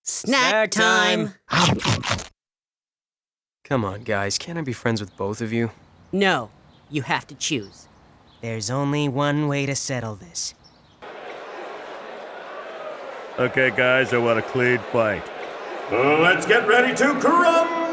Snack time! Come on, guys. Can't I be friends with both of you? No, you have to choose. There's only one way to settle this. Okay, guys, I want a clean fight. Let's get ready to crumble!